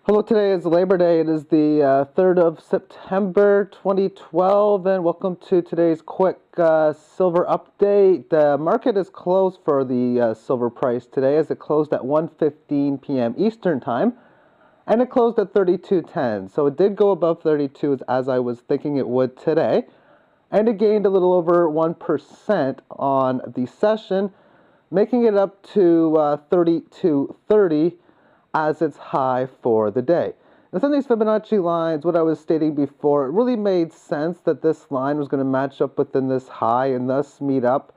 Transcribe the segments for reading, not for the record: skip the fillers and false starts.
Hello, today is Labor Day. It is the 3rd of September 2012, and welcome to today's quick silver update. The market is closed for the silver price today as it closed at 1:15 p.m. Eastern Time, and it closed at 32.10. So it did go above 32 as I was thinking it would today, and it gained a little over 1% on the session, making it up to 32.30 as its high for the day. Within these Fibonacci lines, what I was stating before, it really made sense that this line was going to match up within this high and thus meet up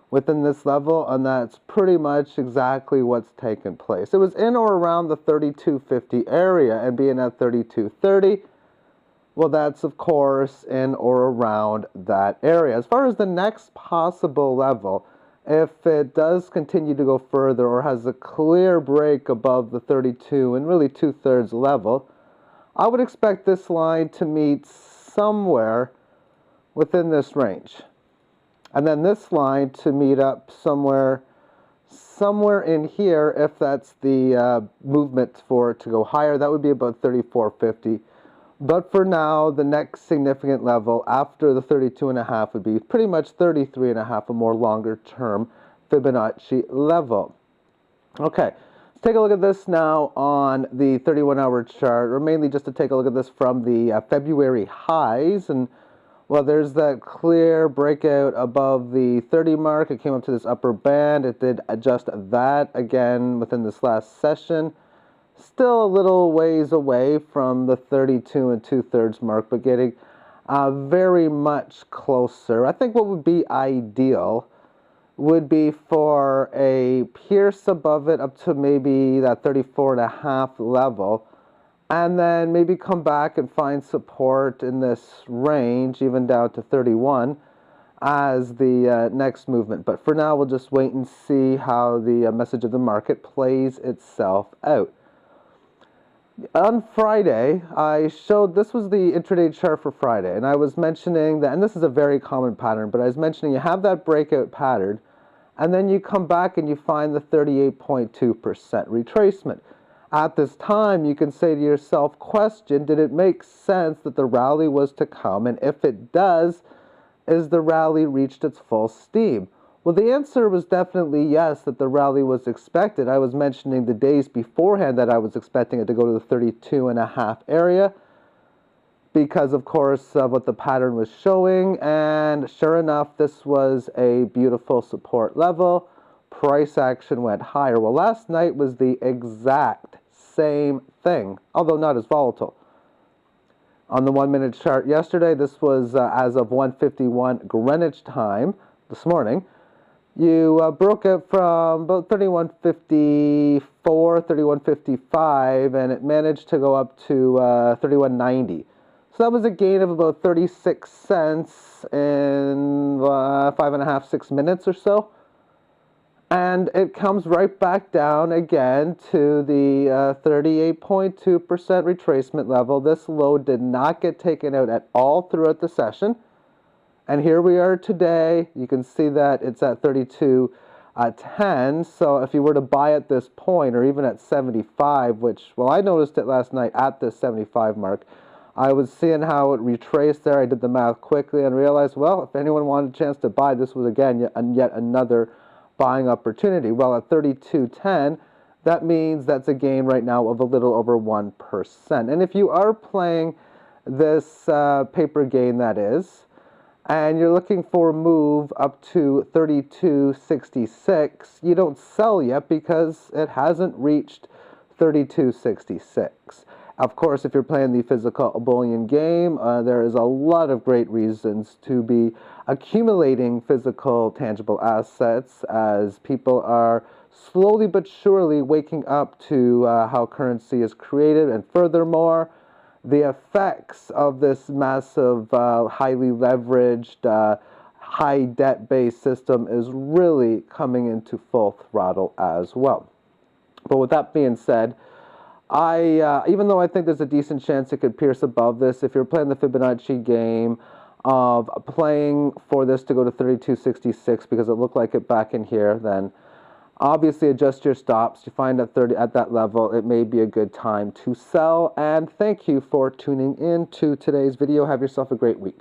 within this level, and that's pretty much exactly what's taken place. It was in or around the 32.50 area, and being at 32.30, well, that's of course in or around that area. As far as the next possible level, if it does continue to go further or has a clear break above the 32 and really 2/3 level, I would expect this line to meet somewhere within this range. And then this line to meet up somewhere in here. If that's the movement for it to go higher, that would be about 34.50. But for now, the next significant level after the 32.5 would be pretty much 33.5, a more longer term Fibonacci level. Okay, let's take a look at this now on the 31-hour chart, or mainly just to take a look at this from the February highs. And well, there's that clear breakout above the 30 mark. It came up to this upper band. It did adjust that again within this last session. Still a little ways away from the 32 and 2/3 mark, but getting very much closer. I think what would be ideal would be for a pierce above it up to maybe that 34.5 level, and then maybe come back and find support in this range, even down to 31 as the next movement. But for now, we'll just wait and see how the message of the market plays itself out. On Friday, I showed, this was the intraday chart for Friday, and I was mentioning that, and this is a very common pattern, but I was mentioning you have that breakout pattern, and then you come back and you find the 38.2% retracement. At this time, you can say to yourself, question, did it make sense that the rally was to come? And if it does, is the rally reached its full steam? Well, the answer was definitely yes, that the rally was expected. I was mentioning the days beforehand that I was expecting it to go to the 32.5 area because, of course, of what the pattern was showing. And sure enough, this was a beautiful support level. Price action went higher. Well, last night was the exact same thing, although not as volatile. On the 1-minute chart yesterday, this was as of 1:51 Greenwich time this morning. You broke out from about 31.54, 31.55, and it managed to go up to 31.90. So that was a gain of about 36 cents in 5.5, 6 minutes or so. And it comes right back down again to the 38.2% retracement level. This low did not get taken out at all throughout the session. And here we are today. You can see that it's at 32.10. So if you were to buy at this point, or even at 75, which, well, I noticed it last night at this 75 mark. I was seeing how it retraced there. I did the math quickly and realized, well, if anyone wanted a chance to buy, this was again yet another buying opportunity. Well, at 32.10, that means that's a gain right now of a little over 1%. And if you are playing this paper gain, that is, and you're looking for a move up to 32.66, you don't sell yet because it hasn't reached 32.66. Of course, if you're playing the physical bullion game, there is a lot of great reasons to be accumulating physical tangible assets as people are slowly but surely waking up to how currency is created. And furthermore, the effects of this massive, highly leveraged, high debt-based system is really coming into full throttle as well. But with that being said, even though I think there's a decent chance it could pierce above this, if you're playing the Fibonacci game of playing for this to go to 32.66 because it looked like it back in here, then Obviously, adjust your stops. You find at 30 at that level, it may be a good time to sell. And thank you for tuning in to today's video. Have yourself a great week.